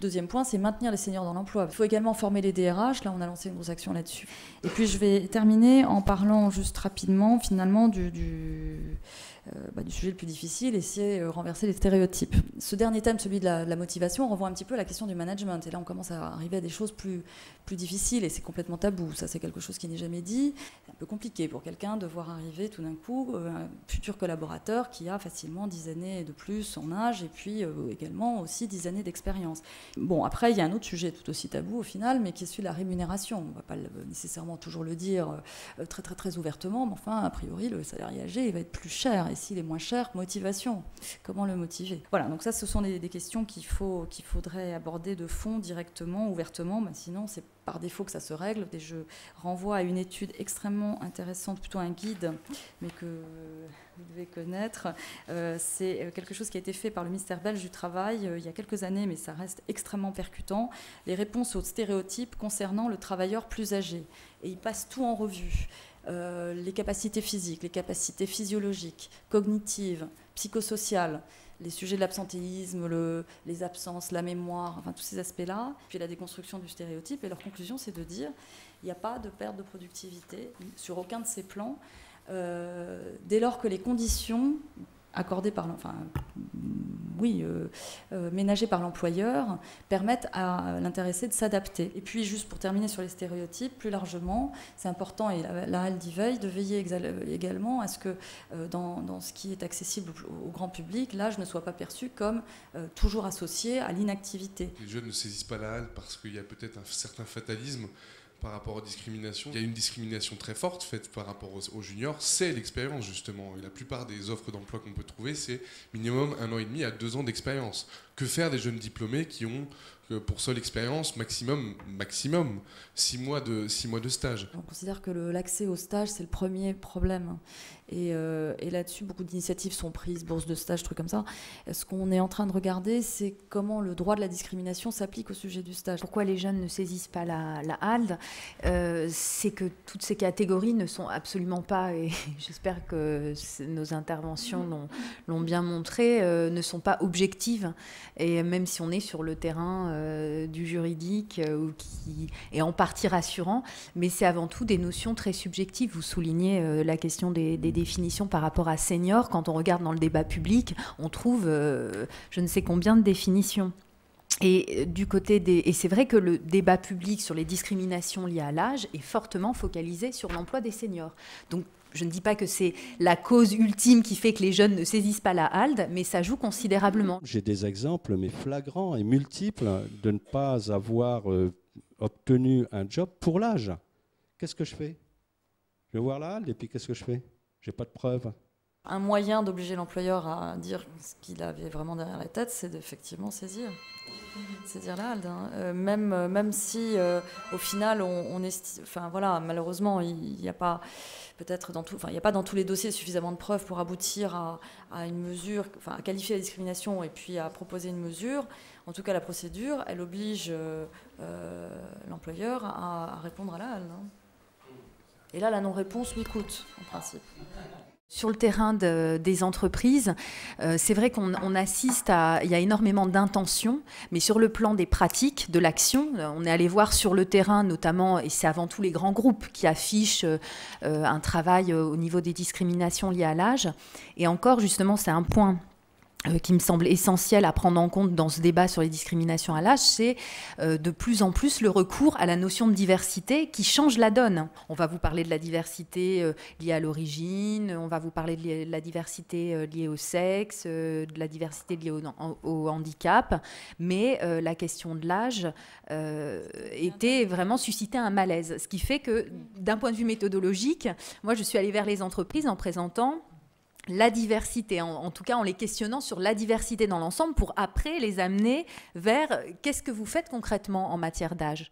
deuxième point, c'est maintenir les seniors dans l'emploi. Il faut également former les DRH. Là, on a lancé une grosse action là-dessus. Et puis, je vais terminer en parlant juste rapidement, finalement, du sujet le plus difficile, et c'est renverser les stéréotypes. Ce dernier thème, celui de la motivation, renvoie un petit peu à la question du management. Et là, on commence à arriver à des choses plus difficiles, et c'est complètement tabou. Ça, c'est quelque chose qui n'est jamais dit. C'est un peu compliqué pour quelqu'un de voir arriver tout d'un coup un futur collaborateur qui a facilement 10 années de plus en âge, et puis également aussi 10 années d'expérience. Bon, après, il y a un autre sujet tout aussi tabou au final, mais qui est celui de la rémunération. On ne va pas nécessairement toujours le dire très, très, très ouvertement, mais enfin, a priori, le salarié âgé, il va être plus cher. Et s'il est moins cher, motivation. Comment le motiver? Voilà, donc ça, ce sont des questions qu'il faudrait aborder de fond, directement, ouvertement. Ben, sinon, c'est par défaut que ça se règle. Et je renvoie à une étude extrêmement intéressante, plutôt un guide, mais que vous devez connaître. C'est quelque chose qui a été fait par le ministère belge du Travail il y a quelques années, mais ça reste extrêmement percutant. Les réponses aux stéréotypes concernant le travailleur plus âgé. Et il passe tout en revue. Les capacités physiques, les capacités physiologiques, cognitives, psychosociales, les sujets de l'absentéisme, les absences, la mémoire, enfin tous ces aspects-là, puis la déconstruction du stéréotype. Et leur conclusion, c'est de dire qu'il n'y a pas de perte de productivité sur aucun de ces plans, dès lors que les conditions accordées par ménagées par l'employeur permettent à l'intéressé de s'adapter. Et puis, juste pour terminer sur les stéréotypes, plus largement, c'est important, et la HALD y veille, de veiller également à ce que dans ce qui est accessible au grand public, l'âge ne soit pas perçu comme toujours associé à l'inactivité. Les jeunes ne saisissent pas la HALD parce qu'il y a peut-être un certain fatalisme par rapport aux discriminations. Il y a une discrimination très forte faite par rapport aux juniors, c'est l'expérience justement. Et la plupart des offres d'emploi qu'on peut trouver, c'est minimum 1 an et demi à 2 ans d'expérience. Que faire des jeunes diplômés qui ont pour seule expérience maximum 6 mois de stage? On considère que l'accès au stage, c'est le premier problème. Et là-dessus, beaucoup d'initiatives sont prises, bourses de stage, trucs comme ça. Ce qu'on est en train de regarder, c'est comment le droit de la discrimination s'applique au sujet du stage. Pourquoi les jeunes ne saisissent pas la HALD? C'est que toutes ces catégories ne sont absolument pas, et j'espère que nos interventions l'ont bien montré, ne sont pas objectives. Et même si on est sur le terrain du juridique, qui est en partie rassurant, mais c'est avant tout des notions très subjectives. Vous soulignez la question des définitions par rapport à senior. Quand on regarde dans le débat public, on trouve je ne sais combien de définitions. Et du côté et c'est vrai que le débat public sur les discriminations liées à l'âge est fortement focalisé sur l'emploi des seniors. Donc, je ne dis pas que c'est la cause ultime qui fait que les jeunes ne saisissent pas la HALD, mais ça joue considérablement. J'ai des exemples, mais flagrants et multiples, de ne pas avoir obtenu un job pour l'âge. Qu'est-ce que je fais? Je vais voir la HALD et puis qu'est-ce que je fais? J'ai pas de preuves. Un moyen d'obliger l'employeur à dire ce qu'il avait vraiment derrière la tête, c'est d'effectivement saisir la HALD. Même si, au final, malheureusement, il n'y a pas dans tous les dossiers suffisamment de preuves pour aboutir à une mesure, à qualifier la discrimination et puis à proposer une mesure. En tout cas, la procédure, elle oblige l'employeur à répondre à la HALD. Et là, la non-réponse lui coûte, en principe. Sur le terrain des entreprises, c'est vrai qu'on assiste il y a énormément d'intentions, mais sur le plan des pratiques, de l'action, on est allé voir sur le terrain notamment, et c'est avant tout les grands groupes qui affichent un travail au niveau des discriminations liées à l'âge. Et encore, justement, c'est un point qui me semble essentiel à prendre en compte dans ce débat sur les discriminations à l'âge, c'est de plus en plus le recours à la notion de diversité qui change la donne. On va vous parler de la diversité liée à l'origine, on va vous parler de la diversité liée au sexe, de la diversité liée au handicap, mais la question de l'âge était vraiment suscitait un malaise. Ce qui fait que, d'un point de vue méthodologique, moi je suis allée vers les entreprises en présentant la diversité, en tout cas en les questionnant sur la diversité dans l'ensemble pour après les amener vers qu'est-ce que vous faites concrètement en matière d'âge.